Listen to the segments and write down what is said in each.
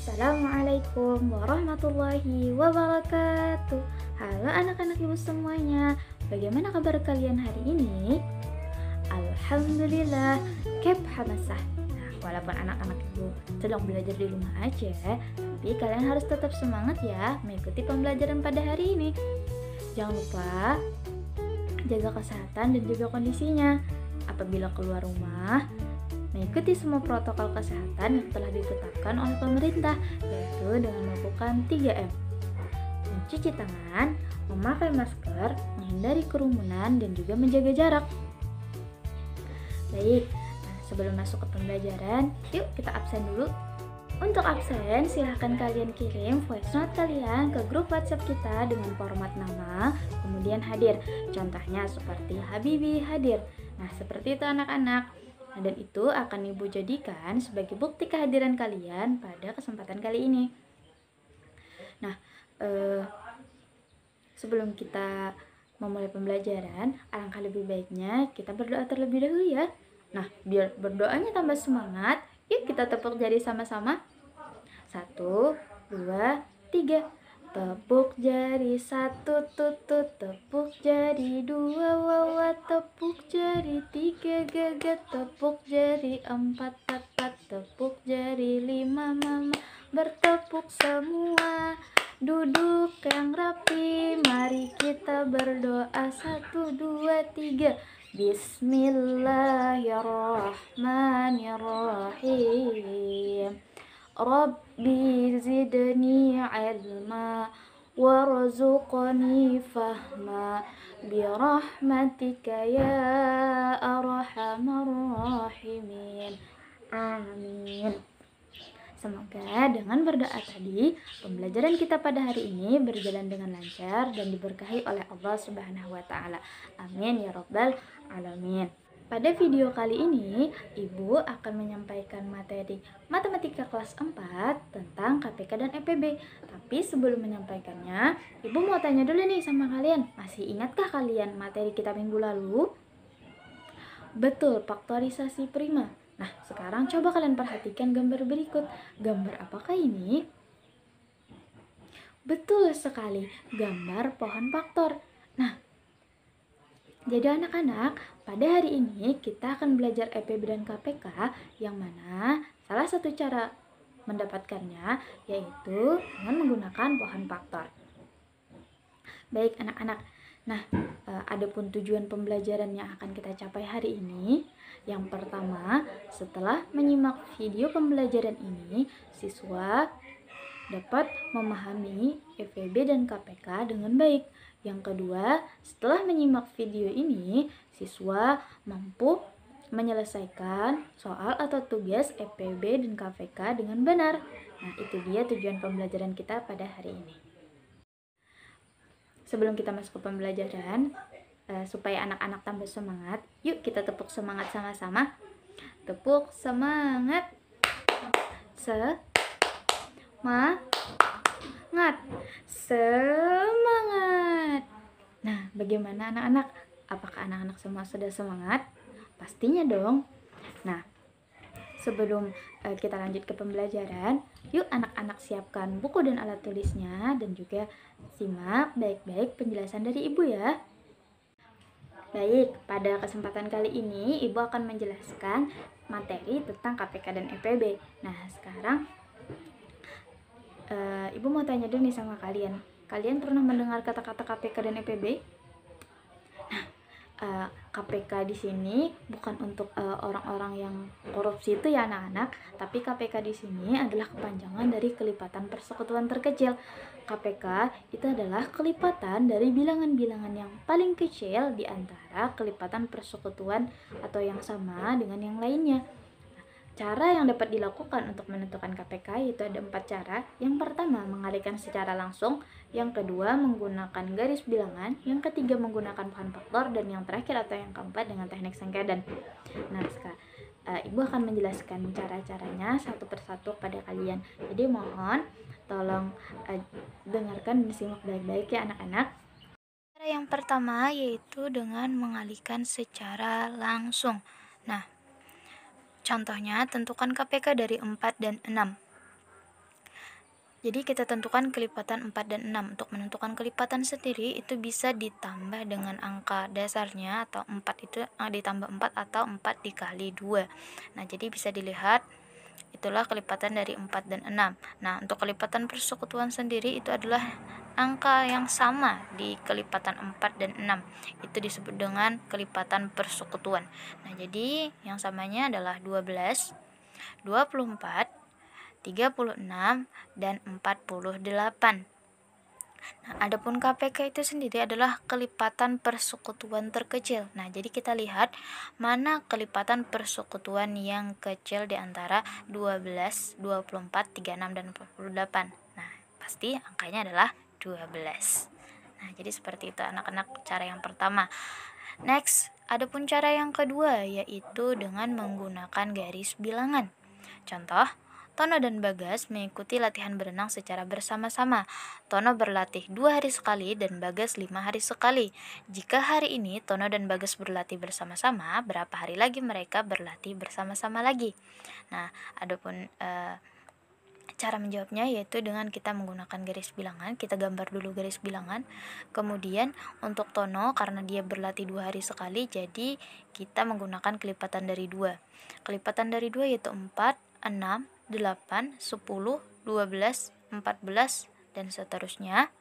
Assalamualaikum warahmatullahi wabarakatuh. Halo anak-anak ibu semuanya, bagaimana kabar kalian hari ini? Alhamdulillah, kep hamasah. Nah, walaupun anak-anak ibu sedang belajar di rumah aja, tapi kalian harus tetap semangat ya mengikuti pembelajaran pada hari ini. Jangan lupa jaga kesehatan dan juga kondisinya. Apabila keluar rumah, mengikuti semua protokol kesehatan yang telah ditetapkan oleh pemerintah, yaitu dengan melakukan 3M. Mencuci tangan, memakai masker, menghindari kerumunan, dan juga menjaga jarak. Baik, sebelum masuk ke pembelajaran, yuk kita absen dulu. Untuk absen, silahkan kalian kirim voice note kalian ke grup WhatsApp kita dengan format nama, kemudian hadir. Contohnya seperti Habibi hadir. Nah, seperti itu anak-anak. Nah, dan itu akan Ibu jadikan sebagai bukti kehadiran kalian pada kesempatan kali ini. Nah, sebelum kita memulai pembelajaran, alangkah lebih baiknya kita berdoa terlebih dahulu ya. Nah, biar berdoanya tambah semangat, yuk kita tepuk jari sama-sama. 1, 2, 3. Tepuk jari 1 tutut, tepuk jari 2 wawa, tepuk jari 3 gagat, tepuk jari 4 tatat, tepuk jari 5 mama. Bertepuk semua, duduk yang rapi, mari kita berdoa 1, 2, 3. Bismillahirrahmanirrahim. Rabbi zidni ilma warzuqni fahma birahmatika ya arhamar rahimin. Amin. Semoga dengan berdoa tadi, pembelajaran kita pada hari ini berjalan dengan lancar dan diberkahi oleh Allah Subhanahu wa Ta'ala. Amin ya Rabbal Alamin. Pada video kali ini, Ibu akan menyampaikan materi Matematika kelas 4 tentang KPK dan EPB. Tapi sebelum menyampaikannya, Ibu mau tanya dulu nih sama kalian. Masih ingatkah kalian materi kita minggu lalu? Betul, faktorisasi prima. Nah, sekarang coba kalian perhatikan gambar berikut. Gambar apakah ini? Betul sekali, gambar pohon faktor. Nah, jadi anak-anak, pada hari ini kita akan belajar EPB dan KPK, yang mana salah satu cara mendapatkannya yaitu dengan menggunakan pohon faktor. Baik anak-anak, nah adapun tujuan pembelajaran yang akan kita capai hari ini, yang pertama, setelah menyimak video pembelajaran ini, siswa dapat memahami EPB dan KPK dengan baik. Yang kedua, setelah menyimak video ini, siswa mampu menyelesaikan soal atau tugas EPB dan KPK dengan benar. Nah, itu dia tujuan pembelajaran kita pada hari ini. Sebelum kita masuk ke pembelajaran, supaya anak-anak tambah semangat, yuk kita tepuk semangat sama-sama. Tepuk semangat. Semangat. Nah, bagaimana anak-anak? Apakah anak-anak semua sudah semangat? Pastinya dong. Nah, sebelum kita lanjut ke pembelajaran, yuk anak-anak siapkan buku dan alat tulisnya dan juga simak baik-baik penjelasan dari Ibu ya. Baik, pada kesempatan kali ini Ibu akan menjelaskan materi tentang KPK dan EPB. Nah, sekarang Ibu mau tanya dulu nih sama kalian. Kalian pernah mendengar kata-kata KPK dan EPB? Nah, KPK di sini bukan untuk orang-orang yang korupsi itu ya anak-anak, tapi KPK di sini adalah kepanjangan dari kelipatan persekutuan terkecil. KPK itu adalah kelipatan dari bilangan-bilangan yang paling kecil di antara kelipatan persekutuan atau yang sama dengan yang lainnya. Cara yang dapat dilakukan untuk menentukan KPK itu ada 4 cara. Yang pertama, mengalihkan secara langsung. Yang kedua, menggunakan garis bilangan. Yang ketiga, menggunakan pohon faktor. Dan yang terakhir atau yang keempat dengan teknik sengkedan. Nah, sekarang Ibu akan menjelaskan cara-caranya satu persatu pada kalian. Jadi mohon tolong dengarkan dan simak baik-baik ya anak-anak. Cara yang pertama yaitu dengan mengalihkan secara langsung. Nah, contohnya, tentukan KPK dari 4 dan 6. Jadi kita tentukan kelipatan 4 dan 6. Untuk menentukan kelipatan sendiri itu bisa ditambah dengan angka dasarnya, atau 4 itu ditambah 4 atau 4 dikali 2. Nah, jadi bisa dilihat itulah kelipatan dari 4 dan 6. Nah, untuk kelipatan persekutuan sendiri itu adalah angka yang sama di kelipatan 4 dan 6. Itu disebut dengan kelipatan persekutuan. Nah, jadi yang samanya adalah 12, 24, 36, dan 48. Nah, adapun KPK itu sendiri adalah kelipatan persekutuan terkecil. Nah, jadi kita lihat mana kelipatan persekutuan yang kecil di antara 12, 24, 36, dan 48. Nah, pasti angkanya adalah 12. Nah, jadi seperti itu anak-anak cara yang pertama. Next, adapun cara yang kedua yaitu dengan menggunakan garis bilangan. Contoh, Tono dan Bagas mengikuti latihan berenang secara bersama-sama. Tono berlatih 2 hari sekali dan Bagas 5 hari sekali. Jika hari ini Tono dan Bagas berlatih bersama-sama, berapa hari lagi mereka berlatih bersama-sama lagi? Nah, adapun cara menjawabnya yaitu dengan kita menggunakan garis bilangan. Kita gambar dulu garis bilangan. Kemudian untuk Tono, karena dia berlatih 2 hari sekali, jadi kita menggunakan kelipatan dari 2. Kelipatan dari 2 yaitu 4, 6, 8, 10, 12, 14, dan seterusnya.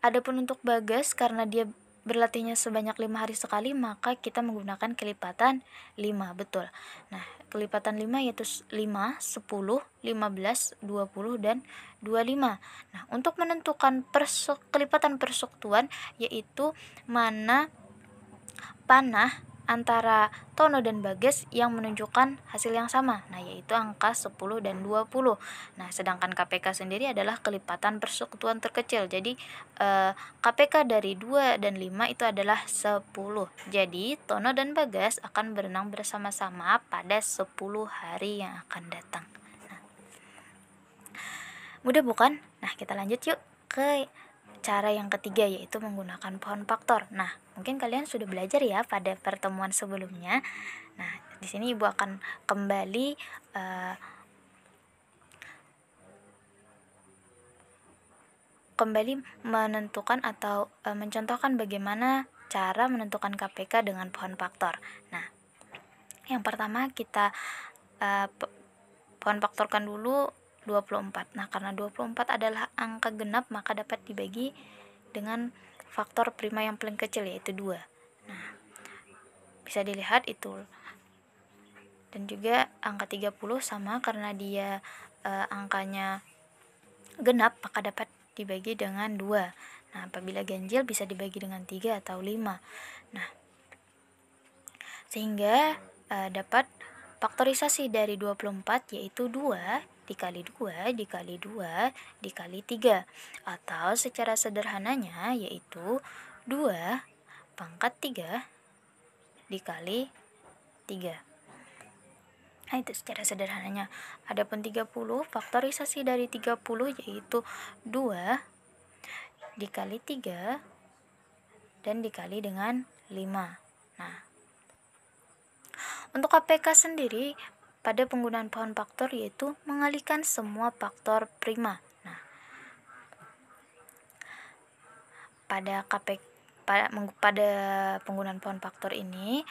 Adapun untuk Bagas, karena dia berlatihnya sebanyak 5 hari sekali, maka kita menggunakan kelipatan 5, betul. Nah, kelipatan 5 yaitu 5, 10, 15, 20, dan 25. Nah, untuk menentukan kelipatan persekutuan yaitu mana panah antara Tono dan Bagas yang menunjukkan hasil yang sama, nah yaitu angka 10 dan 20. Nah, sedangkan KPK sendiri adalah kelipatan persekutuan terkecil. Jadi KPK dari 2 dan 5 itu adalah 10. Jadi Tono dan Bagas akan berenang bersama-sama pada 10 hari yang akan datang. Nah, mudah bukan? Nah, kita lanjut yuk ke cara yang ketiga, yaitu menggunakan pohon faktor. Nah, mungkin kalian sudah belajar ya pada pertemuan sebelumnya. Nah, di sini Ibu akan kembali menentukan atau mencontohkan bagaimana cara menentukan KPK dengan pohon faktor. Nah, yang pertama kita pohon faktorkan dulu 24. Nah, karena 24 adalah angka genap, maka dapat dibagi dengan faktor prima yang paling kecil, yaitu 2. Nah, bisa dilihat itu. Dan juga angka 30 sama, karena dia angkanya genap, maka dapat dibagi dengan 2. Nah, apabila ganjil bisa dibagi dengan 3 atau 5. Nah, sehingga dapat faktorisasi dari 24 yaitu 2 dikali 2 dikali 2 dikali 3, atau secara sederhananya yaitu 2 pangkat 3 dikali 3. Nah, itu secara sederhananya. Adapun 30, faktorisasi dari 30 yaitu 2 dikali 3 dan dikali dengan 5. Nah, untuk KPK sendiri pada penggunaan pohon faktor yaitu mengalihkan semua faktor prima. Nah, pada penggunaan pohon faktor ini,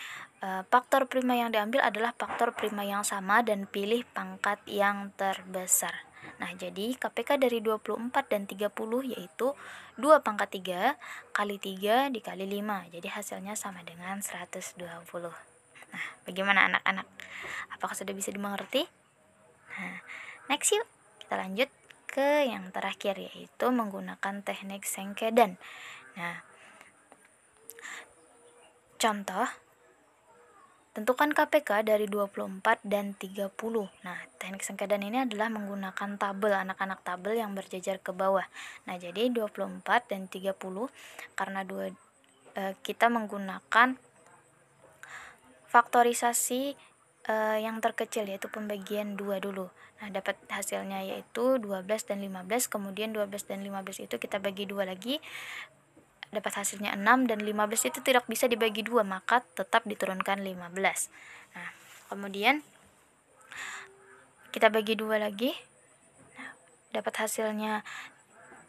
faktor prima yang diambil adalah faktor prima yang sama dan pilih pangkat yang terbesar. Nah, jadi KPK dari 24 dan 30 yaitu 2 pangkat 3 kali 3 dikali 5. Jadi hasilnya sama dengan 120. Nah, bagaimana anak-anak? Apakah sudah bisa dimengerti? Nah, next yuk kita lanjut ke yang terakhir, yaitu menggunakan teknik sengkedan. Nah, contoh, tentukan KPK dari 24 dan 30. Nah, teknik sengkedan ini adalah menggunakan tabel, anak-anak tabel yang berjajar ke bawah. Nah, jadi 24 dan 30 karena kita menggunakan faktorisasi yang terkecil, yaitu pembagian 2 dulu. Nah, dapat hasilnya yaitu 12 dan 15, kemudian 12 dan 15 itu kita bagi 2 lagi, dapat hasilnya 6, dan 15 itu tidak bisa dibagi 2, maka tetap diturunkan 15. Nah, kemudian kita bagi 2 lagi, dapat hasilnya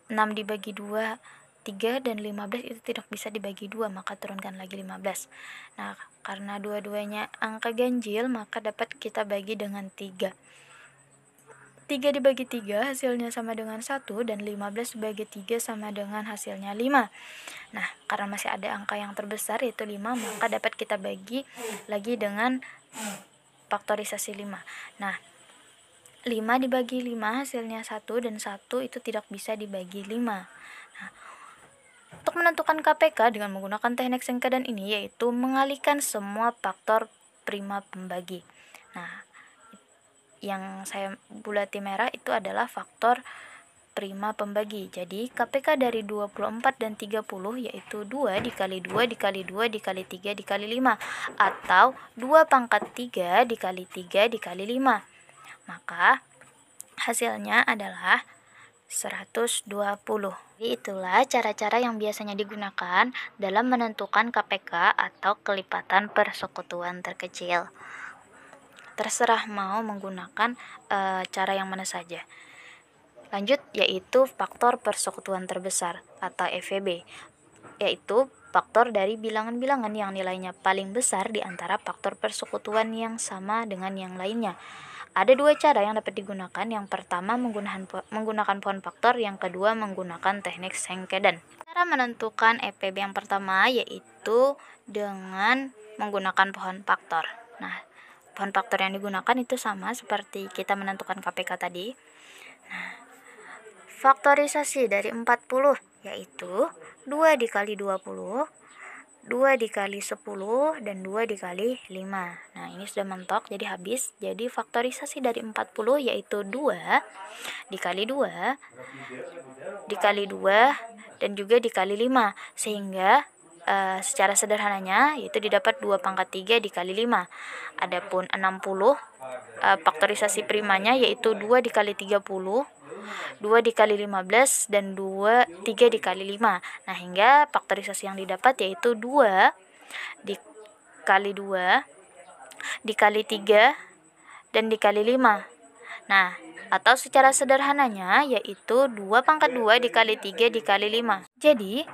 6 dibagi 2, 3 dan 15 itu tidak bisa dibagi 2, maka turunkan lagi 15. Nah, karena dua-duanya angka ganjil, maka dapat kita bagi dengan 3. 3 dibagi 3 hasilnya sama dengan 1, dan 15 dibagi 3 sama dengan hasilnya 5. Nah, karena masih ada angka yang terbesar yaitu 5, maka dapat kita bagi lagi dengan faktorisasi 5. Nah, 5 dibagi 5 hasilnya 1, dan 1 itu tidak bisa dibagi 5. Nah, untuk menentukan KPK dengan menggunakan teknik sengkedan ini yaitu mengalihkan semua faktor prima pembagi. Nah, yang saya bulati merah itu adalah faktor prima pembagi. Jadi KPK dari 24 dan 30 yaitu 2 dikali 2 dikali 2 dikali 3 dikali 5, atau 2 pangkat 3 dikali 3 dikali 5. Maka hasilnya adalah 120. Jadi itulah cara-cara yang biasanya digunakan dalam menentukan KPK atau kelipatan persekutuan terkecil. Terserah mau menggunakan cara yang mana saja. Lanjut, yaitu faktor persekutuan terbesar atau FEB, yaitu faktor dari bilangan-bilangan yang nilainya paling besar di antara faktor persekutuan yang sama dengan yang lainnya. Ada dua cara yang dapat digunakan. Yang pertama menggunakan pohon faktor, yang kedua menggunakan teknik sengkedan. Cara menentukan FEB yang pertama yaitu dengan menggunakan pohon faktor. Nah, pohon faktor yang digunakan itu sama seperti kita menentukan KPK tadi. Nah, faktorisasi dari 40 yaitu 2 dikali 20, 2 dikali 10, dan 2 dikali 5. Nah, ini sudah mentok, jadi habis. Jadi faktorisasi dari 40 yaitu 2 dikali 2, dikali 2, dan juga dikali 5. Sehingga secara sederhananya yaitu didapat 2 pangkat 3 dikali 5. Adapun 60 faktorisasi primanya yaitu 2 dikali 30, 2 dikali 15, dan 3 dikali 5. Nah, hingga faktorisasi yang didapat yaitu 2 dikali 2 dikali 3 dan dikali 5. Nah, atau secara sederhananya yaitu 2 pangkat 2 dikali 3 dikali 5. Jadi,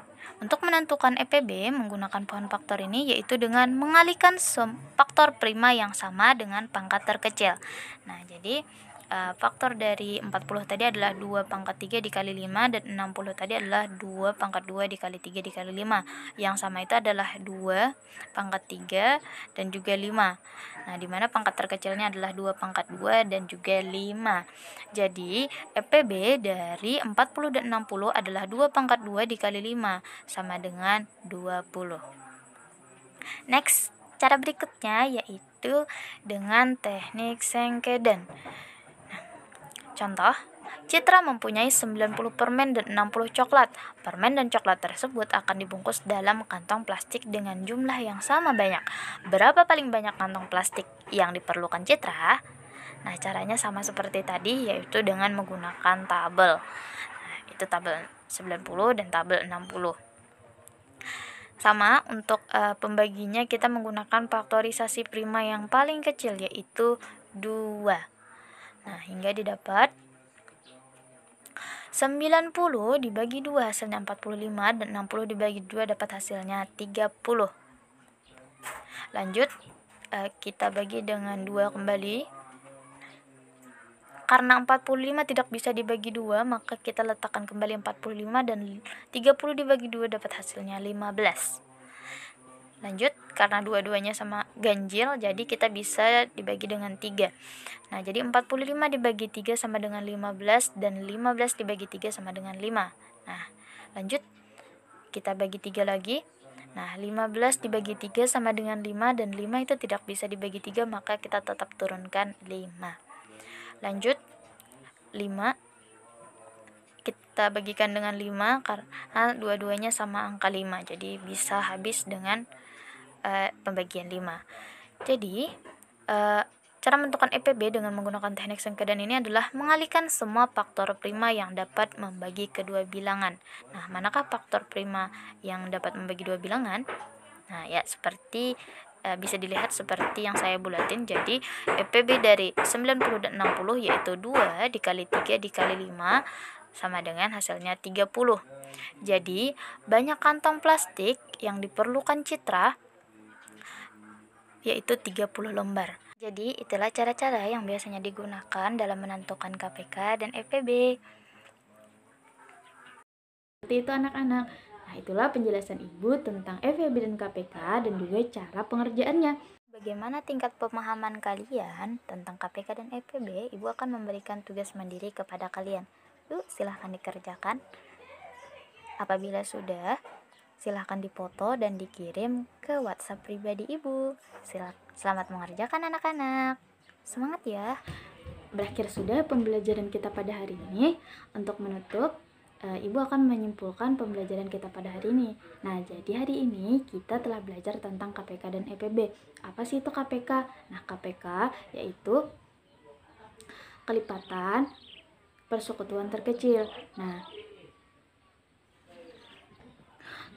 untuk menentukan EPB menggunakan pohon faktor ini yaitu dengan mengalihkan faktor prima yang sama dengan pangkat terkecil. Nah, jadi faktor dari 40 tadi adalah 2 pangkat 3 dikali 5, dan 60 tadi adalah 2 pangkat 2 dikali 3 dikali 5. Yang sama itu adalah 2 pangkat 3 dan juga 5. Nah, dimana pangkat terkecilnya adalah 2 pangkat 2 dan juga 5. Jadi, EPB dari 40 dan 60 adalah 2 pangkat 2 dikali 5, sama dengan 20. Next, cara berikutnya yaitu dengan teknik sengkedan. Contoh, Citra mempunyai 90 permen dan 60 coklat. Permen dan coklat tersebut akan dibungkus dalam kantong plastik dengan jumlah yang sama banyak. Berapa paling banyak kantong plastik yang diperlukan Citra? Nah, caranya sama seperti tadi, yaitu dengan menggunakan tabel. Nah, itu tabel 90 dan tabel 60. Sama, untuk pembaginya kita menggunakan faktorisasi prima yang paling kecil, yaitu 2. Nah, hingga didapat 90 dibagi 2 hasilnya 45, dan 60 dibagi 2 dapat hasilnya 30. Lanjut, kita bagi dengan 2 kembali. Karena 45 tidak bisa dibagi 2, maka kita letakkan kembali 45, dan 30 dibagi 2 dapat hasilnya 15. Lanjut, karena dua-duanya sama ganjil, jadi kita bisa dibagi dengan 3. Nah, jadi 45 dibagi 3 sama dengan 15, dan 15 dibagi 3 sama dengan 5. Nah, lanjut, kita bagi 3 lagi. Nah, 15 dibagi 3 sama dengan 5, dan 5 itu tidak bisa dibagi 3, maka kita tetap turunkan 5. Lanjut, 5 kita bagikan dengan 5 karena dua-duanya sama angka 5, jadi bisa habis dengan pembagian 5. Jadi, cara menentukan EPB dengan menggunakan teknik sengkedan ini adalah mengalihkan semua faktor prima yang dapat membagi kedua bilangan. Nah, manakah faktor prima yang dapat membagi dua bilangan? Nah, ya seperti bisa dilihat seperti yang saya bulatin. Jadi EPB dari 90 dan 60 yaitu 2 dikali 3 dikali 5 sama dengan hasilnya 30. Jadi banyak kantong plastik yang diperlukan Citra yaitu 30 lembar. Jadi itulah cara-cara yang biasanya digunakan dalam menentukan KPK dan EPB. Seperti itu anak-anak. Nah, itulah penjelasan Ibu tentang FEB dan KPK dan juga cara pengerjaannya. Bagaimana tingkat pemahaman kalian tentang KPK dan EPB? Ibu akan memberikan tugas mandiri kepada kalian. Yuk, silahkan dikerjakan. Apabila sudah, silahkan dipoto dan dikirim ke WhatsApp pribadi Ibu. Selamat mengerjakan anak-anak. Semangat ya. Berakhir sudah pembelajaran kita pada hari ini. Untuk menutup, Ibu akan menyimpulkan pembelajaran kita pada hari ini. Nah, jadi hari ini kita telah belajar tentang KPK dan EPB. Apa sih itu KPK? Nah, KPK yaitu kelipatan persekutuan terkecil. Nah,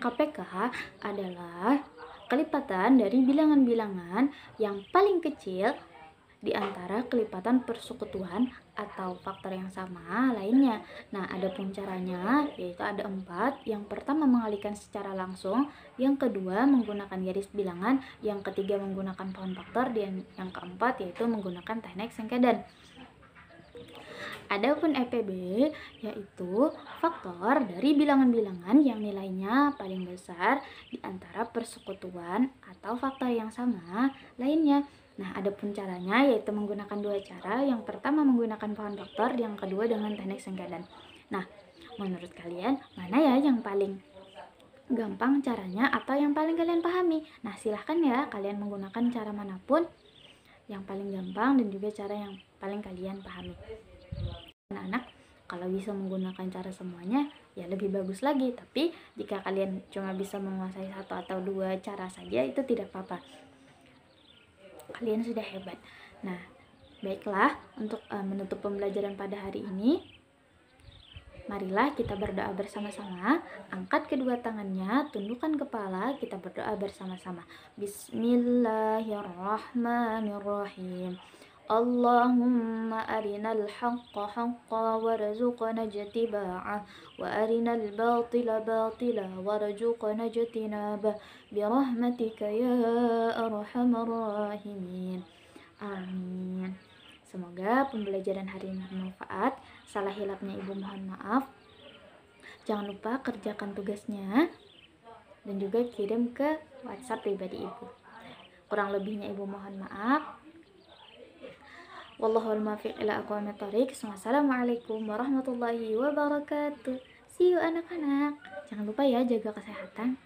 KPK adalah kelipatan dari bilangan-bilangan yang paling kecil di antara kelipatan persekutuan atau faktor yang sama lainnya. Nah, ada pun caranya, yaitu ada 4. Yang pertama mengalihkan secara langsung, yang kedua menggunakan garis bilangan, yang ketiga menggunakan pohon faktor, dan yang keempat yaitu menggunakan teknik sengkedan. Adapun EPB yaitu faktor dari bilangan-bilangan yang nilainya paling besar di antara persekutuan atau faktor yang sama lainnya. Nah, adapun caranya yaitu menggunakan 2 cara. Yang pertama menggunakan pohon faktor, yang kedua dengan teknik sengkedan. Nah, menurut kalian mana ya yang paling gampang caranya atau yang paling kalian pahami? Nah, silahkan ya kalian menggunakan cara manapun yang paling gampang dan juga cara yang paling kalian pahami. Anak-anak, kalau bisa menggunakan cara semuanya ya lebih bagus lagi, tapi jika kalian cuma bisa menguasai 1 atau 2 cara saja itu tidak apa-apa, kalian sudah hebat. Nah, baiklah, untuk menutup pembelajaran pada hari ini, marilah kita berdoa bersama-sama. Angkat kedua tangannya, tundukkan kepala, kita berdoa bersama-sama. Bismillahirrahmanirrahim. Allahumma arinal haqqa haqqa warzuqna ittiba'ah wa arinal batila batila warzuqna ijtinabah birahmatika ya arhamar rahimin. Amin. Semoga pembelajaran hari ini bermanfaat. Salah hilapnya Ibu mohon maaf. Jangan lupa kerjakan tugasnya dan juga kirim ke WhatsApp pribadi Ibu. Kurang lebihnya Ibu mohon maaf. Wallahul muwaffiq ila aqwamit thoriq. Wassalamualaikum warahmatullahi wabarakatuh. See you anak-anak. Jangan lupa ya jaga kesehatan.